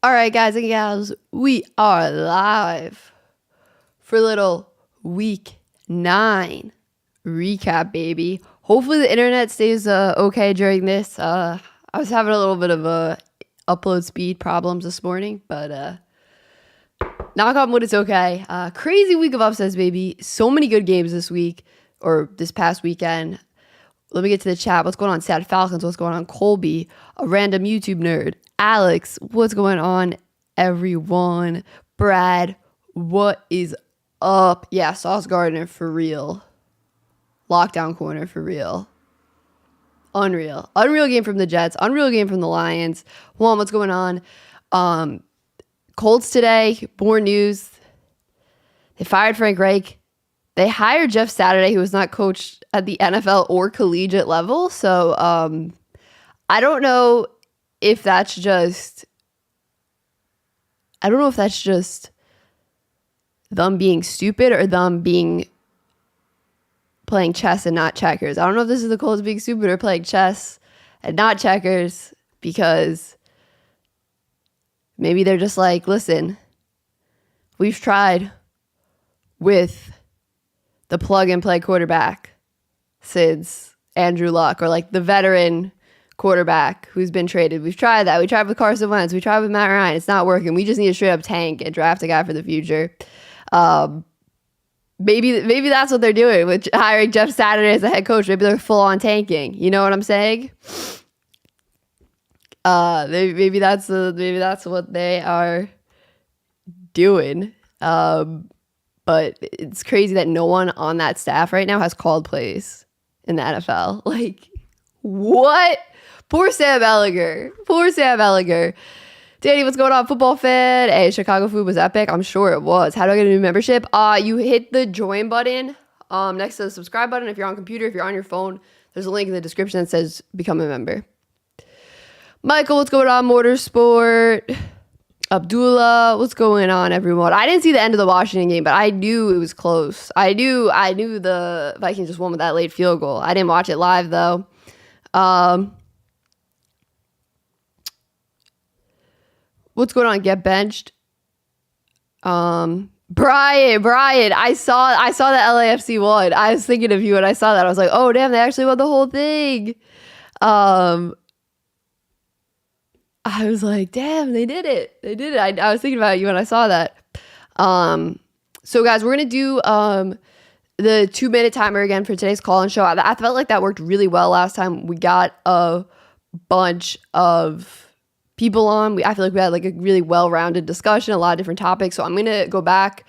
All right, guys and gals, we are live for a little week 9 recap, baby. Hopefully the internet stays okay during this. I was having a little bit of upload speed problems this morning, but knock on wood, it's okay. Crazy week of upsets, baby. So many good games this week or this past weekend. Let me get to the chat. What's going on, Sad Falcons? What's going on, Colby? A random YouTube nerd. Alex, what's going on, everyone? Brad, what is up? Yeah, Sauce Gardner for real. Lockdown corner for real. Unreal. Unreal game from the Jets. Unreal game from the Lions. Juan, what's going on? Colts today. More news. They fired Frank Reich. They hired Jeff Saturday, who was not coached at the NFL or collegiate level. So I don't know if that's just them being stupid or them playing chess and not checkers. I don't know if this is the Colts being stupid or playing chess and not checkers, because maybe they're just like, listen, we've tried with the plug-and-play quarterback since Andrew Luck, or like the veteran quarterback who's been traded. We've tried that. We tried with Carson Wentz. We tried with Matt Ryan. It's not working. We just need to straight up tank and draft a guy for the future. Maybe that's what they're doing with hiring Jeff Saturday as a head coach. Maybe they're full on tanking. You know what I'm saying? Maybe that's what they are doing. But it's crazy that no one on that staff right now has called plays in the NFL. Like, what? Poor Sam Ellinger. Danny, what's going on? Football fan. Hey, Chicago food was epic. I'm sure it was. How do I get a new membership? You hit the join button next to the subscribe button. If you're on computer, if you're on your phone, there's a link in the description that says become a member. Michael, what's going on? Motorsport. Abdullah, what's going on, everyone? I didn't see the end of the Washington game, but I knew it was close. I knew the Vikings just won with that late field goal. I didn't watch it live, though. What's going on? Get benched. Brian, I saw that LAFC won. I was thinking of you when I saw that. I was like, oh, damn, they actually won the whole thing. I was like, damn, they did it. I was thinking about you when I saw that. So guys, we're going to do the 2-minute timer again for today's call-in show. I felt like that worked really well last time. We got a bunch of people on. I feel like we had like a really well-rounded discussion, a lot of different topics. So I'm going to go back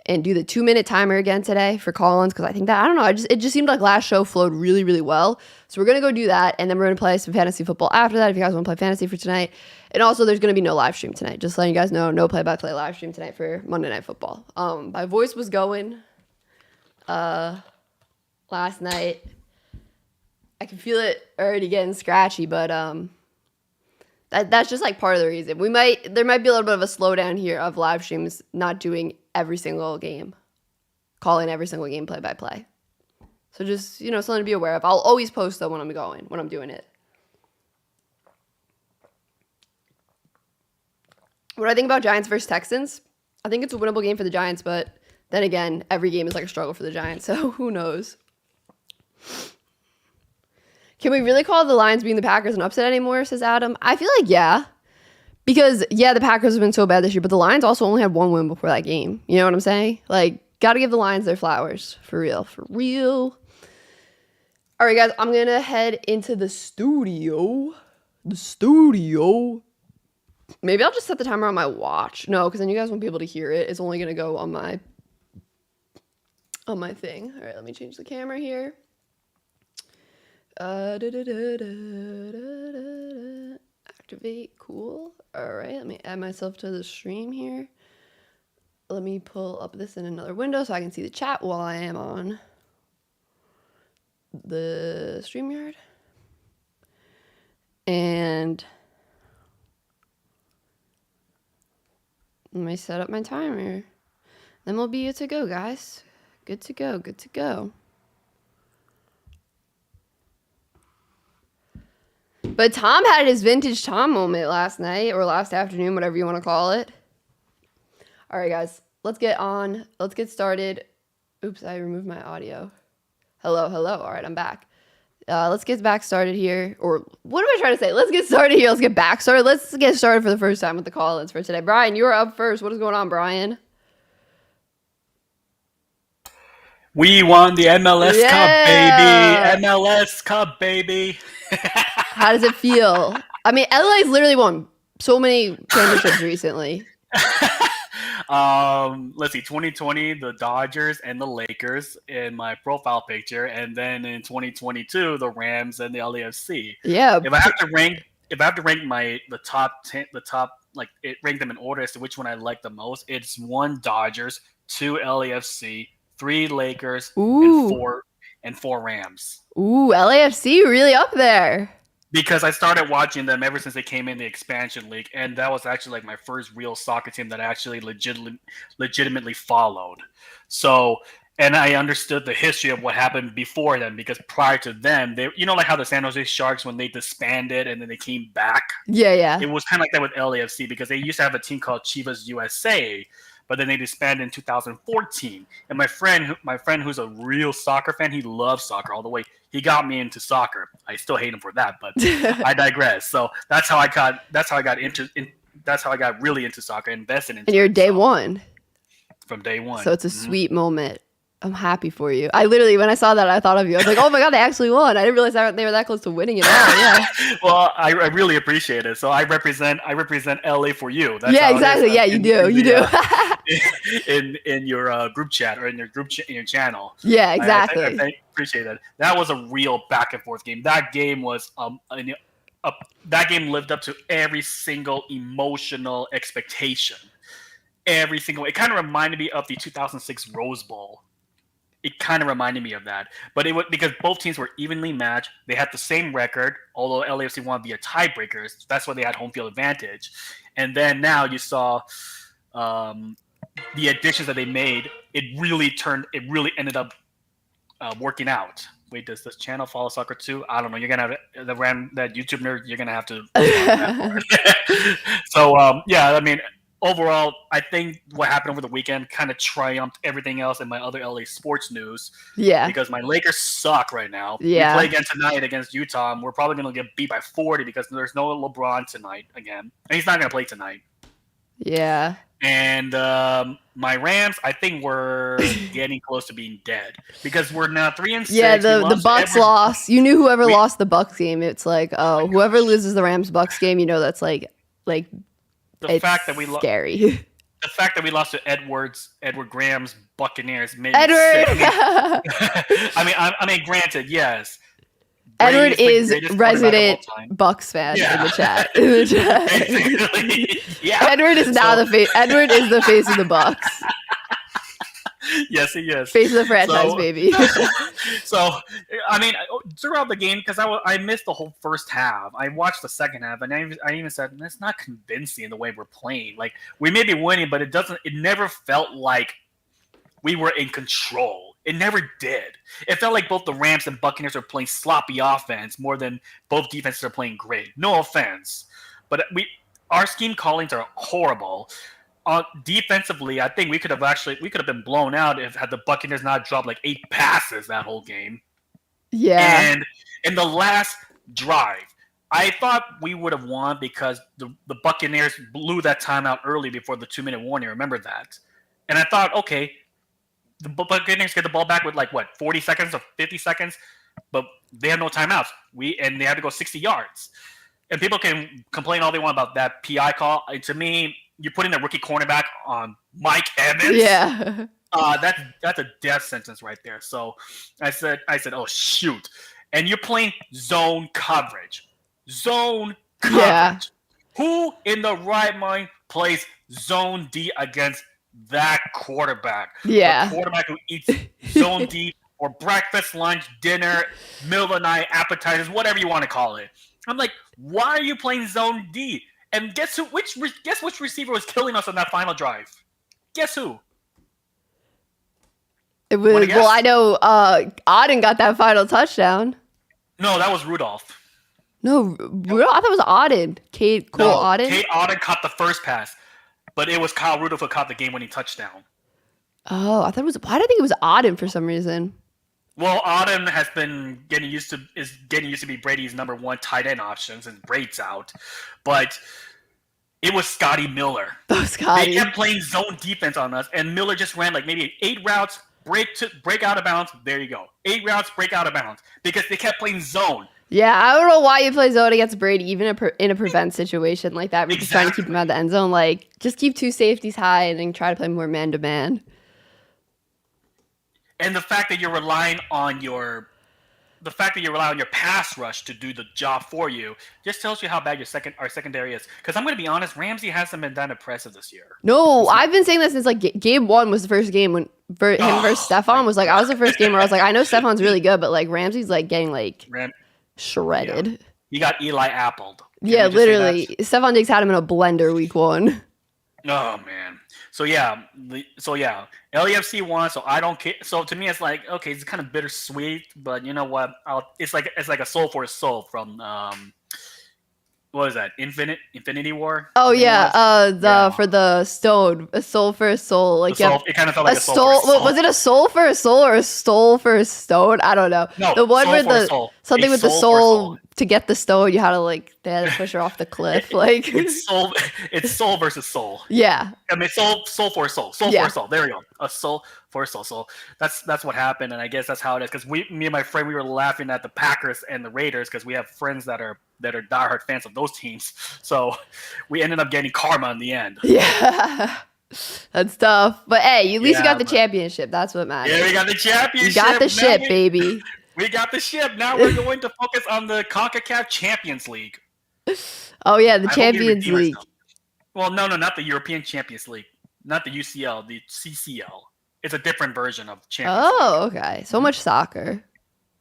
and do the 2-minute timer again today for call-ins, because I think that, I don't know, it just seemed like last show flowed really, really well. So we're going to go do that, and then we're going to play some fantasy football after that if you guys want to play fantasy for tonight. And also, there's going to be no live stream tonight. Just letting you guys know, no play-by-play live stream tonight for Monday Night Football. My voice was going last night. I can feel it already getting scratchy, but that's just like part of the reason. There might be a little bit of a slowdown here of live streams, not doing every single game, calling every single game play-by-play. So just, something to be aware of. I'll always post though when I'm doing it. What do I think about Giants versus Texans? I think it's a winnable game for the Giants, but then again, every game is like a struggle for the Giants, so who knows? Can we really call the Lions being the Packers an upset anymore, says Adam? I feel like yeah. Because, yeah, the Packers have been so bad this year, but the Lions also only had one win before that game. You know what I'm saying? Like, got to give the Lions their flowers. For real. All right, guys, I'm going to head into the studio. Maybe I'll just set the timer on my watch. No, because then you guys won't be able to hear it. It's only going to go on my thing. All right, let me change the camera here. Activate, cool. All right, let me add myself to the stream here. Let me pull up this in another window so I can see the chat while I am on the StreamYard. And let me set up my timer. Then we'll be good to go, guys. Good to go. But Tom had his vintage Tom moment last night or last afternoon, whatever you want to call it. All right, guys, let's get started. Oops, I removed my audio. Hello. All right, I'm back. Let's get back started here. Or what am I trying to say? Let's get started here. Let's get back started. Let's get started for the first time with the call-ins for today. Brian, you are up first. What is going on, Brian? We won the MLS Cup, baby. MLS Cup, baby. How does it feel? I mean, LA's literally won so many championships recently. Let's see, 2020, the Dodgers and the Lakers in my profile picture, and then in 2022, the Rams and the LAFC. Yeah. If I have to rank the top 10, rank them in order as to which one I like the most, it's 1 Dodgers, 2 LAFC, 3 Lakers, and 4 Rams. Ooh, LAFC really up there. Because I started watching them ever since they came in the expansion league, and that was actually like my first real soccer team that I actually legitimately followed. So, and I understood the history of what happened before them, because prior to them, they, like how the San Jose Sharks, when they disbanded and then they came back. Yeah. It was kind of like that with LAFC, because they used to have a team called Chivas USA, but then they disbanded in 2014. And my friend who's a real soccer fan, he loves soccer all the way. He got me into soccer. I still hate him for that, but I digress. So that's how I got really into soccer, invested into. And you're day one. From day one. So it's a sweet moment. I'm happy for you. I literally, when I saw that, I thought of you. I was like, oh my God, they actually won. I didn't realize they were that close to winning it all. Yeah. Well, I really appreciate it. So I represent LA for you. That's exactly. Yeah, you do. In your group chat or in your channel. Yeah, exactly. I appreciate that. That was a real back and forth game. That game was that game lived up to every single emotional expectation. Every single. It kind of reminded me of the 2006 Rose Bowl. It kind of reminded me of that, but it was because both teams were evenly matched. They had the same record, although LAFC wanted to be a tiebreaker. That's why they had home field advantage. And then now you saw the additions that they made. It really ended up working out. Wait, does this channel follow soccer too? I don't know. You're gonna have that YouTube nerd. You're gonna have to. So yeah, I mean. Overall, I think what happened over the weekend kind of triumphed everything else in my other LA sports news. Yeah. Because my Lakers suck right now. Yeah. We play again tonight against Utah, and we're probably going to get beat by 40 because there's no LeBron tonight again. And he's not going to play tonight. Yeah. And my Rams, I think we're getting close to being dead because we're now 3-6. Yeah, the Bucks lost. You knew whoever lost the Bucks game. It's like, oh, whoever loses the Rams-Bucks game, that's like. The fact that we scary. The fact that we lost to Edward Graham's Buccaneers made Edward. I mean, granted, yes. Edward is resident Bucks fan in the chat. Yeah. Edward is now the face. Edward is the face of the Bucks. Yes, he is. Face of the franchise, baby. So, I mean, throughout the game, because I missed the whole first half. I watched the second half, and I even said, it's not convincing the way we're playing. Like, we may be winning, but it never felt like we were in control. It never did. It felt like both the Rams and Buccaneers were playing sloppy offense more than both defenses are playing great. No offense. But our scheme callings are horrible. Defensively, I think we could have been blown out had the Buccaneers not dropped like 8 passes that whole game. Yeah. And in the last drive, I thought we would have won because the Buccaneers blew that timeout early before the 2-minute warning. Remember that? And I thought, okay, the Buccaneers get the ball back with 40 seconds or 50 seconds, but they have no timeouts. And they had to go 60 yards. And people can complain all they want about that PI call. To me, you're putting a rookie cornerback on Mike Evans. Yeah. That's a death sentence right there. So I said, oh shoot. And you're playing zone coverage. Zone coverage. Yeah. Who in the right mind plays zone D against that quarterback? Yeah. The quarterback who eats zone D for breakfast, lunch, dinner, middle of the night, appetizers, whatever you want to call it. I'm like, why are you playing zone D? And guess which receiver was killing us on that final drive? Guess who? It was I know Auden got that final touchdown. No, that was Rudolph. No, I thought it was Auden. Cole Auden? Cade Auden caught the first pass, but it was Kyle Rudolph who caught the game-winning touchdown. Oh, I thought it was. Why did I think it was Auden for some reason? Well, Auden has been getting used to be Brady's number one tight end option since Braid's out, but it was Scotty Miller. Oh, Scotty. They kept playing zone defense on us, and Miller just ran like maybe 8 routes, break out of bounds. There you go. 8 routes, break out of bounds because they kept playing zone. Yeah, I don't know why you play zone against Brady, even in a prevent situation like that. We're just trying to keep him out of the end zone. Like, just keep 2 safeties high and then try to play more man to man. And the fact that you're relying on your pass rush to do the job for you just tells you how bad our secondary is. Because I'm going to be honest, Ramsey hasn't been that impressive this year. No, I've been saying that since like game 1 was the first game when him versus Stephon was like, I was the first game where I was like, I know Stephon's really good, but like Ramsey's like getting like shredded. Yeah. He got Eli Appled. Yeah, literally. Stephon Diggs had him in a blender week 1. Oh man. So yeah, LAFC won. So I don't care. So to me, it's like okay, it's kind of bittersweet, but you know what? It's like a soul for a soul from what was that? Infinity War? Oh yeah, for the stone, a soul for a soul. Like it kind of felt like a soul for a soul. Was it a soul for a soul or a soul for a stone? I don't know. No, the one with something with the soul to get the stone, they had to push her off the cliff. Like it's soul versus soul. Yeah. I mean soul for a soul. Soul for a soul. There we go. A soul for a soul. So that's what happened, and I guess that's how it is. Because me and my friend, we were laughing at the Packers and the Raiders because we have friends that are diehard fans of those teams. So we ended up getting karma in the end. Yeah. That's tough. But hey, at least you got the championship. That's what matters. Yeah, we got the championship. You got the ship, baby. We got the ship. Now we're going to focus on the CONCACAF Champions League. Oh yeah, the Champions League. Well, no, not the European Champions League. Not the UCL, the CCL. It's a different version of Champions League. Oh, okay. So much soccer.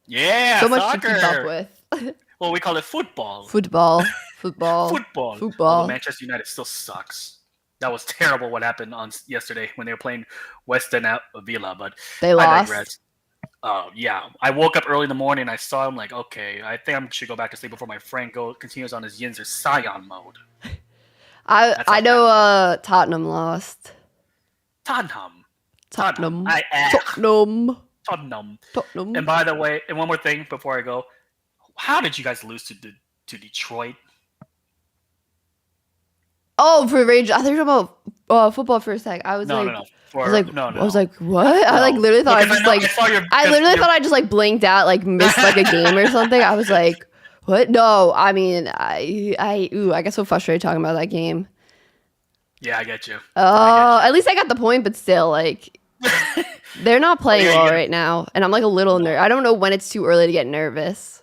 Yeah, so much soccer. to keep up with. Well, we call it football. Football. Although Manchester United still sucks. That was terrible what happened on yesterday when they were playing Western Villa, but they lost. I digress. Yeah, I woke up early in the morning. I saw him like, okay, I think I should go back to sleep before my friend continues on his Yinzer Scion mode. I know Tottenham lost. Tottenham. And by the way, and one more thing before I go, how did you guys lose to Detroit? Oh, for Rage, I thought you were talking about football for a sec. I was like, what? I like literally thought I just like blinked out, like missed like a game or something. I was like, what? No, I mean, I get so frustrated talking about that game. Yeah, I get you. Oh, at least I got the point, but still, like, they're not playing well right now, and I'm like a little nervous. I don't know when it's too early to get nervous.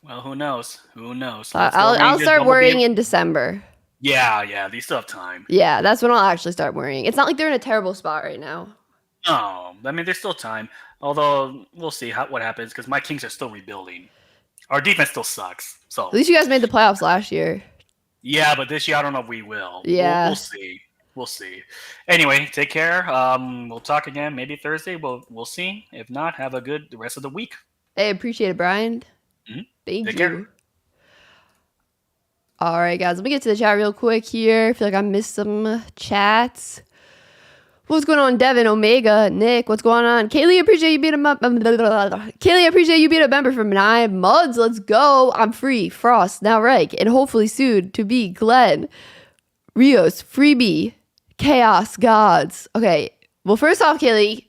Well, who knows? I'll start worrying in December. Yeah, they still have time. Yeah, that's when I'll actually start worrying. It's not like they're in a terrible spot right now. No, I mean, there's still time. Although, we'll see what happens, because my Kings are still rebuilding. Our defense still sucks. So at least you guys made the playoffs last year. Yeah, but this year, I don't know if we will. Yeah. We'll see. Anyway, take care. We'll talk again maybe Thursday. We'll see. If not, have a good the rest of the week. Hey, appreciate it, Brian. Mm-hmm. Thank you. Care. All right, guys. Let me get to the chat real quick here. I feel like I missed some chats. What's going on, Devin, Omega, Nick? What's going on? Kaylee, appreciate you being a member for 9 months. Let's go. I'm free. Frost, now Reich, and hopefully soon to be Glenn, Rios, Freebie, Chaos Gods. Okay. Well, first off, Kaylee,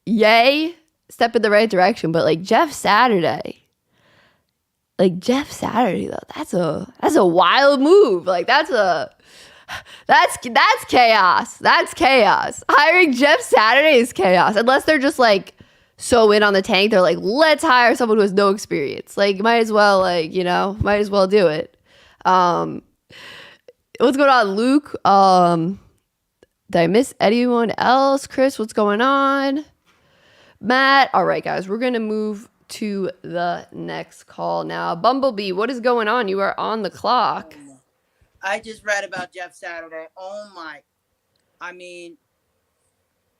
yay, step in the right direction. But like Jeff Saturday, though, that's a wild move. Like that's chaos. That's chaos. Hiring Jeff Saturday is chaos. Unless they're just like so in on the tank, they're like, let's hire someone who has no experience. Like, might as well do it. What's going on, Luke? Did I miss anyone else? Chris, what's going on? Matt. All right, guys, we're gonna move to the next call now. Bumblebee, what is going on? You are on the clock. I just read about Jeff Saturday. Oh my. I mean,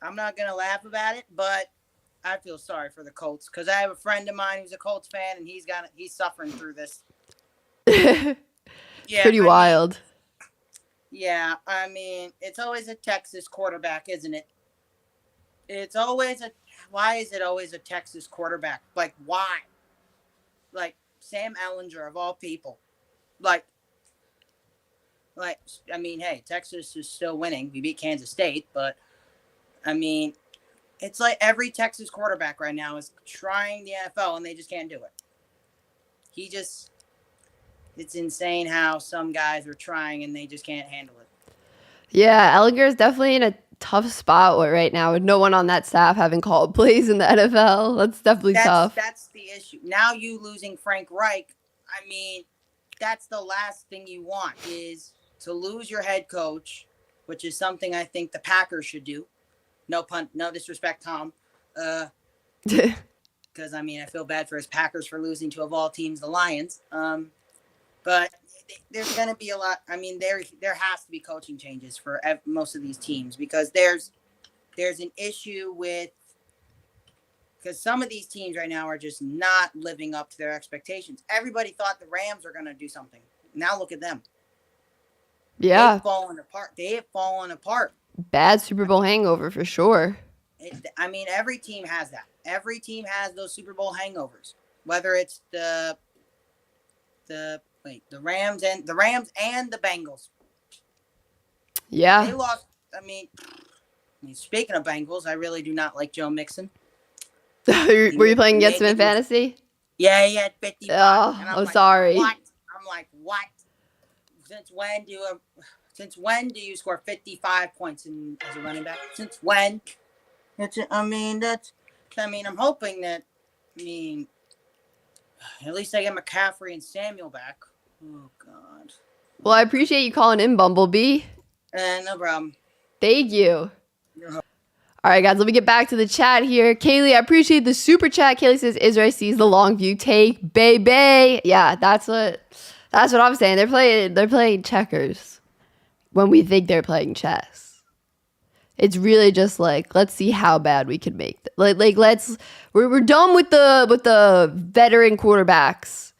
I'm not going to laugh about it, but I feel sorry for the Colts because I have a friend of mine who's a Colts fan, and he's suffering through this. It's pretty wild. I mean, it's always a Texas quarterback, isn't it? It's always why is it always a Texas quarterback? Like, why? Like, Sam Ellinger, of all people. Like, I mean, hey, Texas is still winning. We beat Kansas State, but, I mean, it's like every Texas quarterback right now is trying the NFL, and they just can't do it. It's insane how some guys are trying, and they just can't handle it. Yeah, Ellinger is definitely in a tough spot right now with no one on that staff having called plays in the NFL. That's definitely tough. That's the issue. Now you losing Frank Reich, I mean, that's the last thing you want is to lose your head coach, which is something I think the Packers should do. No disrespect, Tom. Because, I mean, I feel bad for his Packers for losing to, of all teams, the Lions. But there's going to be a lot. I mean, there has to be coaching changes for most of these teams because there's an issue with because some of these teams right now are just not living up to their expectations. Everybody thought the Rams were going to do something. Now look at them. Yeah. They've fallen apart. They have fallen apart. Bad Super Bowl hangover for sure. I mean, every team has that. Every team has those Super Bowl hangovers. Whether it's the Rams and the Bengals. Yeah. They lost. I mean, speaking of Bengals, I really do not like Joe Mixon. Were you playing against him in fantasy? Yeah, he had 55. Oh, I'm sorry. What? I'm like, what? Since when do you score 55 points as a running back? Since when? I'm hoping that. At least I get McCaffrey and Samuel back. Oh God. Well, I appreciate you calling in, Bumblebee. No problem. Thank you. All right, guys, let me get back to the chat here. Kaylee, I appreciate the super chat. Kaylee says Israel sees the long view take, baby. Yeah, that's what I'm saying. They're playing checkers when we think they're playing chess. It's really just like, let's see how bad we can make it. We're done with the veteran quarterbacks.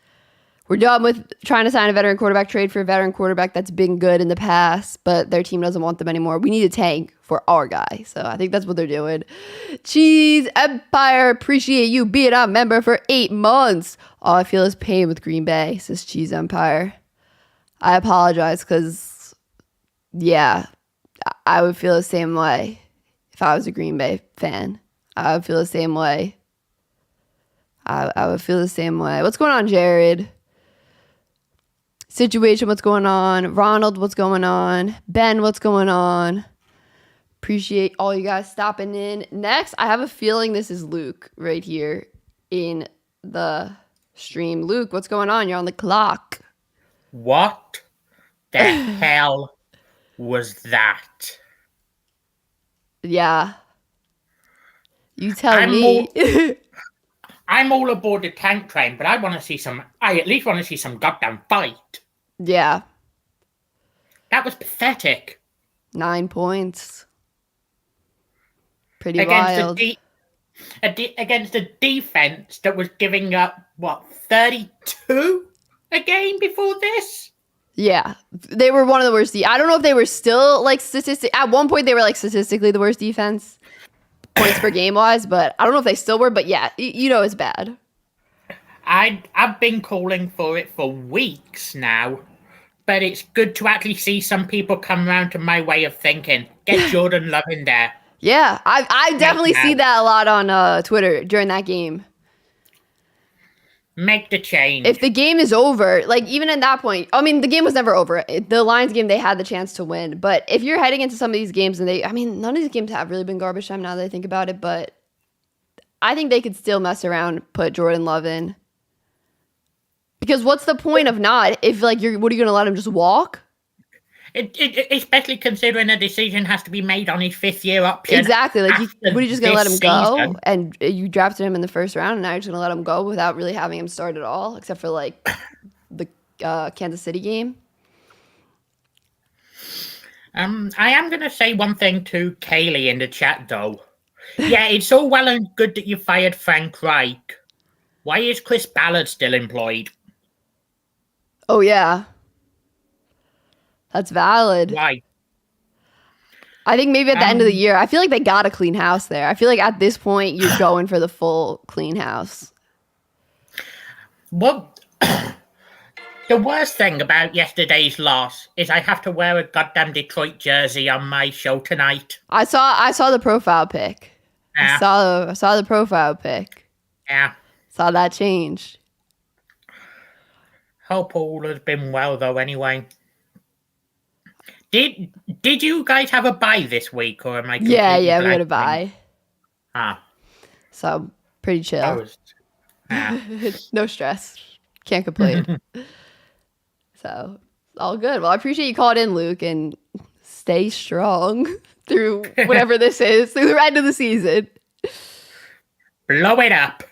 We're done with trying to sign a veteran quarterback, trade for a veteran quarterback that's been good in the past, but their team doesn't want them anymore. We need a tank for our guy. So I think that's what they're doing. Cheese Empire, appreciate you being a member for 8 months. All I feel is pain with Green Bay, says Cheese Empire. I apologize because, yeah, I would feel the same way if I was a Green Bay fan. I would feel the same way. I would feel the same way. What's going on, Jared? Situation, what's going on? Ronald, what's going on? Ben, what's going on? Appreciate all you guys stopping in. Next, I have a feeling this is Luke right here in the stream. Luke, what's going on? You're on the clock. What the hell was that? Yeah. You tell me. I'm all aboard the tank train, but I at least want to see some goddamn fight. Yeah. That was pathetic. 9 points. Pretty wild. Against a defense that was giving up, 32 a game before this? Yeah. They were one of the worst. I don't know if they were still, at one point they were, statistically the worst defense, points per game wise, but I don't know if they still were, but yeah, it's bad. I've been calling for it for weeks now, but it's good to actually see some people come around to my way of thinking. Get Jordan Love in there. Yeah, I definitely see that a lot on Twitter during that game. Make the change. If the game is over, even at that point, the game was never over. The Lions game, they had the chance to win. But if you're heading into some of these games, and none of these games have really been garbage time now that I think about it, but I think they could still mess around, put Jordan Love in. Because what's the point of not? If what are you going to let him just walk? Especially considering a decision has to be made on his 5th-year option. Exactly. What are you just going to let him go? Season. And you drafted him in the first round, and now you're just going to let him go without really having him start at all, except for the Kansas City game. I am going to say one thing to Kaylee in the chat, though. Yeah, it's all well and good that you fired Frank Reich. Why is Chris Ballard still employed? Oh, yeah. That's valid. Why? I think maybe at the end of the year, I feel like they got a clean house there. I feel like at this point, you're going for the full clean house. Well, the worst thing about yesterday's loss is I have to wear a goddamn Detroit jersey on my show tonight. I saw the profile pic. Yeah. I saw the profile pic. Yeah. Saw that change. Hope all has been well though anyway. Did you guys have a bye this week or am I Yeah, we had a blanking? bye. Ah. So pretty chill. No stress. Can't complain. So all good. Well, I appreciate you calling in, Luke, and stay strong through whatever this is, through the end of the season. Blow it up.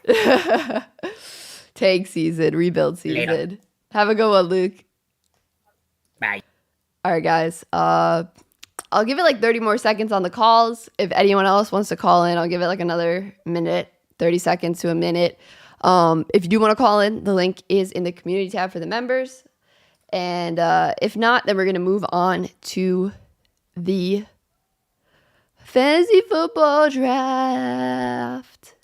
Tank season, rebuild season. Later. Have a good one, Luke. Bye. All right, guys. I'll give it like 30 more seconds on the calls. If anyone else wants to call in, I'll give it like another minute, 30 seconds to a minute. If you do want to call in, the link is in the community tab for the members. And if not, then we're going to move on to the fantasy football draft.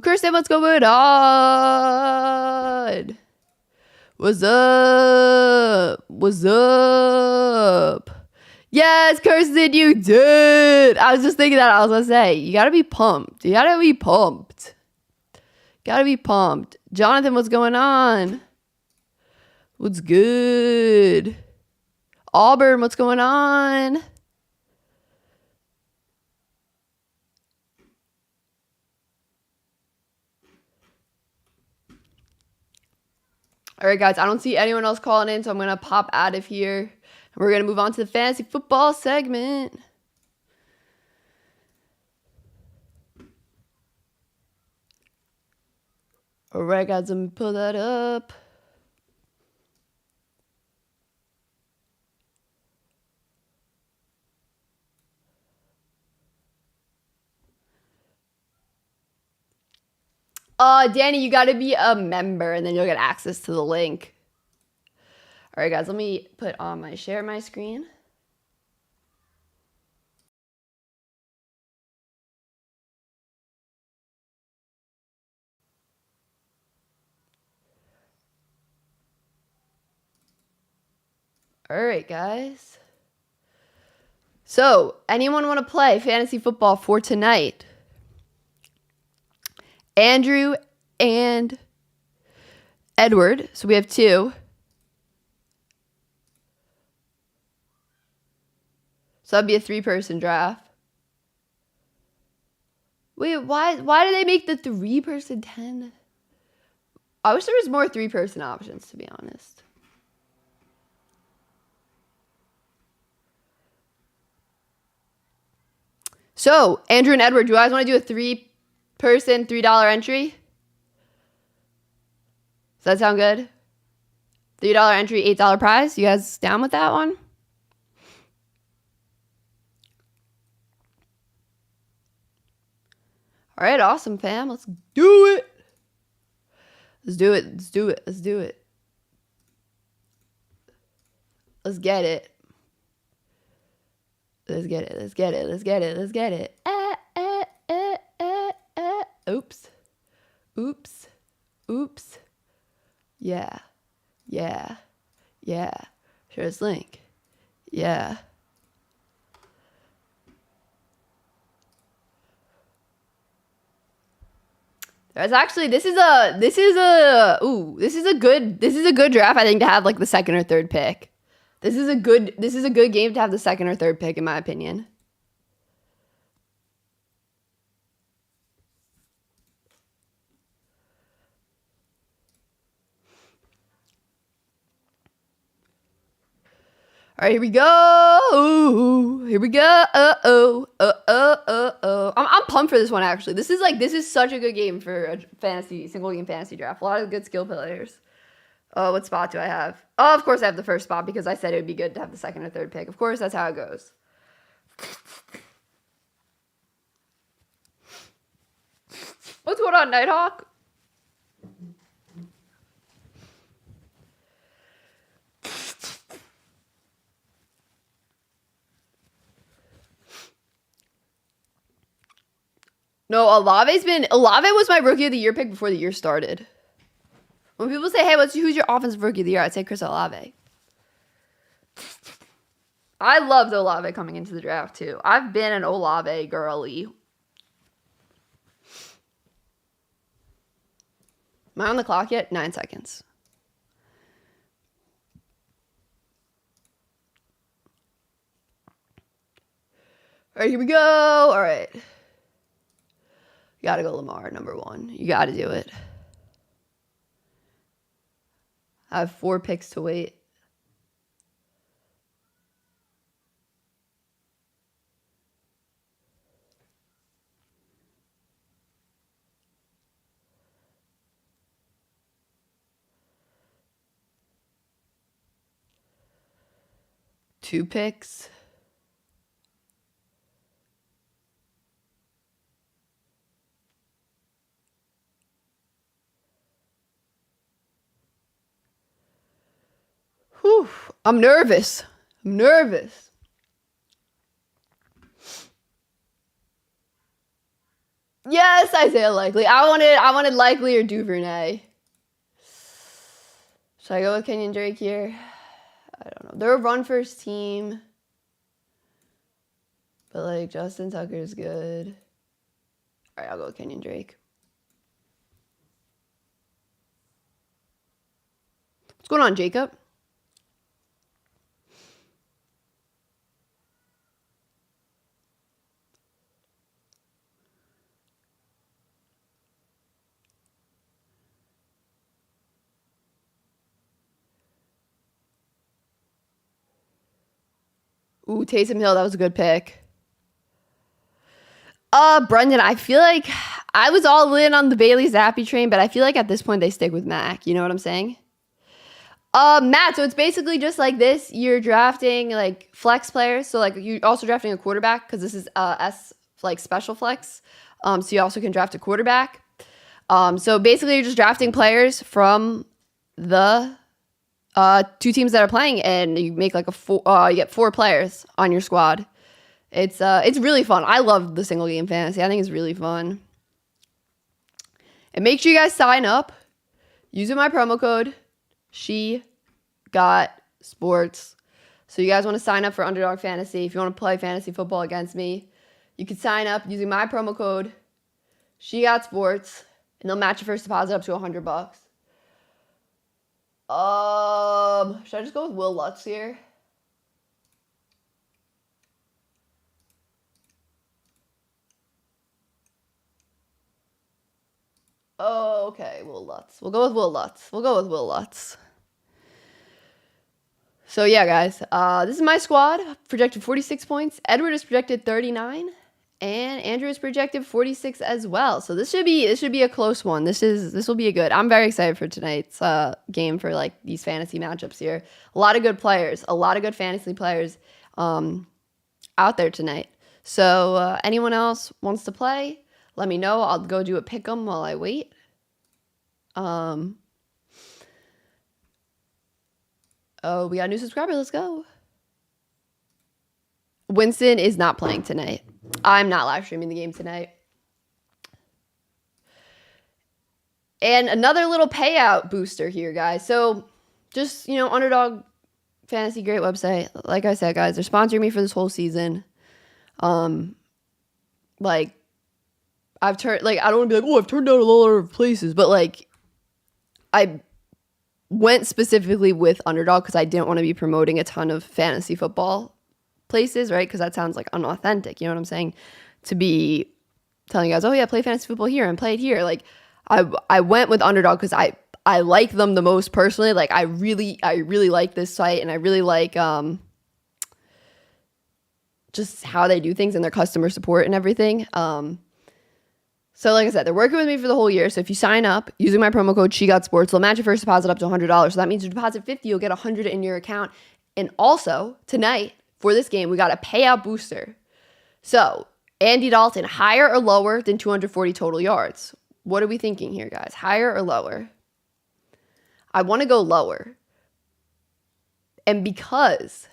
Kirsten, what's going on? What's up? What's up? Yes, Kirsten, you did. I was just thinking that. I was going to say, you got to be pumped. You got to be pumped. Got to be pumped. Jonathan, what's going on? What's good? Auburn, what's going on? All right, guys, I don't see anyone else calling in, so I'm going to pop out of here. We're going to move on to the fantasy football segment. All right, guys, let me pull that up. Danny, you got to be a member, and then you'll get access to the link. All right, guys, let me share my screen. All right, guys. So, anyone want to play fantasy football for tonight? Andrew and Edward. So we have two. So that'd be a 3-person draft. Wait, why did they make the 3-person 10? I wish there was more 3-person options, to be honest. So, Andrew and Edward, do you guys want to do a 3-person, $3 entry? Does that sound good? $3 entry, $8 prize. You guys down with that one? All right, awesome, fam. Let's do it. Let's do it. Let's do it. Let's do it. Let's get it. Let's get it. Let's get it. Let's get it. Let's get it. Oops. Oops. Oops. Yeah. Yeah. Yeah. Share this link. Yeah. There's actually this is a good draft, I think, to have like the second or third pick. This is a good game to have the second or third pick, in my opinion. All right, here we go. Here we go. I'm pumped for this one, actually. This is such a good game for a single game fantasy draft. A lot of good skill players. Oh, what spot do I have? Oh, of course I have the first spot because I said it would be good to have the second or third pick. Of course, that's how it goes. What's going on, Nighthawk? No, Olave was my rookie of the year pick before the year started. When people say, hey, who's your offensive rookie of the year? I'd say Chris Olave. I loved Olave coming into the draft, too. I've been an Olave girly. Am I on the clock yet? 9 seconds. All right, here we go. All right. You got to go Lamar, number 1. You got to do it. I have 4 picks to wait. Two picks. Whew, I'm nervous. Yes, Isaiah Likely. I wanted Likely or Duvernay. Should I go with Kenyon Drake here? I don't know. They're a run first team. But like Justin Tucker's good. All right, I'll go with Kenyon Drake. What's going on, Jacob? Ooh, Taysom Hill, that was a good pick. Brendan, I feel like I was all in on the Bailey Zappi train, but I feel like at this point they stick with Mac. You know what I'm saying? Matt, so it's basically just like this. You're drafting like flex players. So like you're also drafting a quarterback because this is like special flex. So you also can draft a quarterback. So basically you're just drafting players from the 2 teams that are playing, and you make like you get 4 players on your squad. It's really fun. I love the single game fantasy. I think it's really fun. And make sure you guys sign up using my promo code SheGotSports. So you guys want to sign up for Underdog Fantasy. If you want to play fantasy football against me, you can sign up using my promo code SheGotSports, and they'll match your first deposit up to $100. Should I just go with Will Lutz here? Oh, okay, Will Lutz. We'll go with Will Lutz. So yeah, guys, this is my squad. Projected 46 points. Edward is projected 39, and Andrew is projected 46 as well. So this should be a close one. This will be a good. I'm very excited for tonight's game for like these fantasy matchups here. A lot of good players, a lot of good fantasy players out there tonight. So anyone else wants to play, let me know. I'll go do a pick 'em while I wait. Oh, we got a new subscriber. Let's go. Winston is not playing tonight. I'm not live streaming the game tonight. And another little payout booster here, guys. So just, Underdog Fantasy, great website. Like I said, guys, they're sponsoring me for this whole season. Like I've turned, like, I don't want to be like, oh, I've turned down a lot of places, but like I went specifically with Underdog because I didn't want to be promoting a ton of fantasy football places, right? Because that sounds like unauthentic. You know what I'm saying? To be telling you guys, oh yeah, play fantasy football here and play it here. Like I went with Underdog because I like them the most personally. Like I really like this site, and I really like just how they do things and their customer support and everything. So like I said, they're working with me for the whole year. So if you sign up using my promo code SheGotSports, they'll match your first deposit up to $100. So that means you deposit 50, you'll get 100 in your account. And also tonight for this game, we got a payout booster. So Andy Dalton, higher or lower than 240 total yards? What are we thinking here, guys? Higher or lower? I want to go lower. And because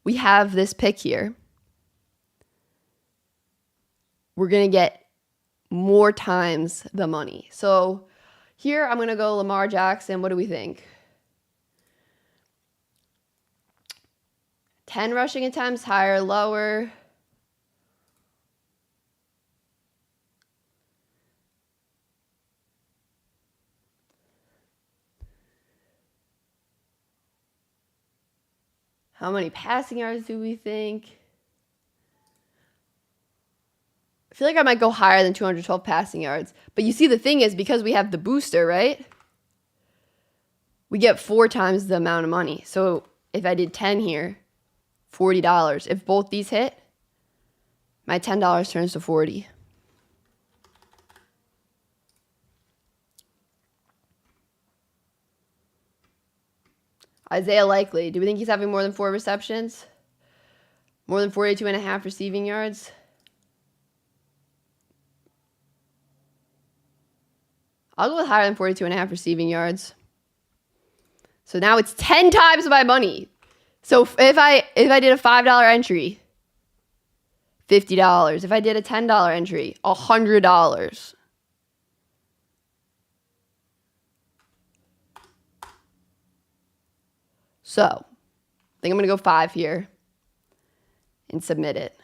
we have this pick here, we're going to get more times the money. So here I'm going to go Lamar Jackson. What do we think? 10 rushing attempts, higher, lower. How many passing yards do we think? I feel like I might go higher than 212 passing yards. But you see, the thing is, because we have the booster, right? We get 4 times the amount of money. So if I did 10 here, $40. If both these hit, my $10 turns to 40. Isaiah Likely. Do we think he's having more than 4 receptions? More than 42.5 receiving yards? I'll go with higher than 42.5 receiving yards. So now it's 10 times my money. So if I did a $5 entry, $50. If I did a $10 entry, $100. So I think I'm going to go 5 here and submit it.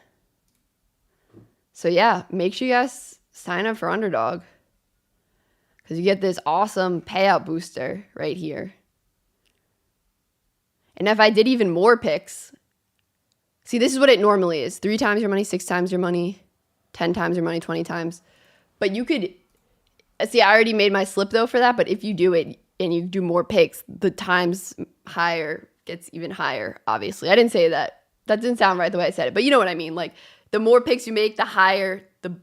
So yeah, make sure you guys sign up for Underdog, because you get this awesome payout booster right here. And if I did even more picks, see, this is what it normally is. 3 times your money, 6 times your money, 10 times your money, 20 times. But you could, see, I already made my slip though for that, but if you do it and you do more picks, the times higher gets even higher, obviously. I didn't say that. That didn't sound right the way I said it, but you know what I mean. Like, the more picks you make, the higher the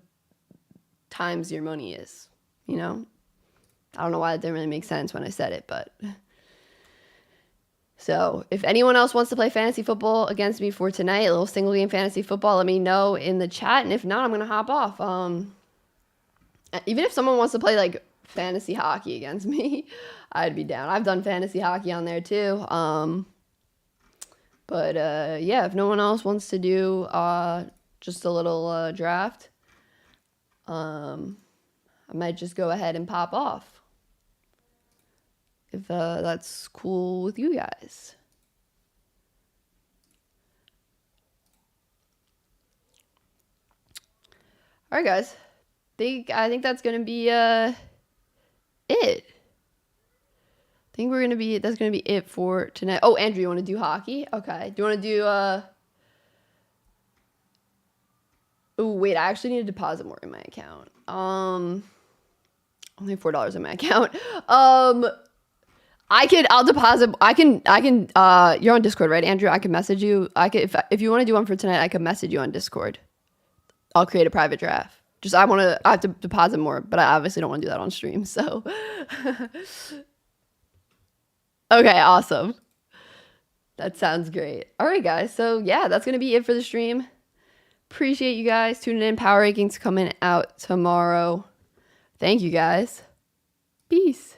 times your money is, you know? I don't know why that didn't really make sense when I said it, but... So if anyone else wants to play fantasy football against me for tonight, a little single game fantasy football, let me know in the chat. And if not, I'm going to hop off. Even if someone wants to play like fantasy hockey against me, I'd be down. I've done fantasy hockey on there too. But yeah, if no one else wants to do just a little draft, I might just go ahead and pop off, if that's cool with you guys. All right, guys. I think that's gonna be it. I think that's gonna be it for tonight. Oh, Andrew, you want to do hockey? Okay. Do you want to do Oh wait, I actually need to deposit more in my account. Only $4 in my account. I'll deposit. I can, you're on Discord, right, Andrew? I can message you. If you want to do one for tonight, I can message you on Discord. I'll create a private draft. Just, I have to deposit more, but I obviously don't want to do that on stream, so. Okay, awesome. That sounds great. All right, guys. So yeah, that's going to be it for the stream. Appreciate you guys tuning in. Power rankings coming out tomorrow. Thank you guys. Peace.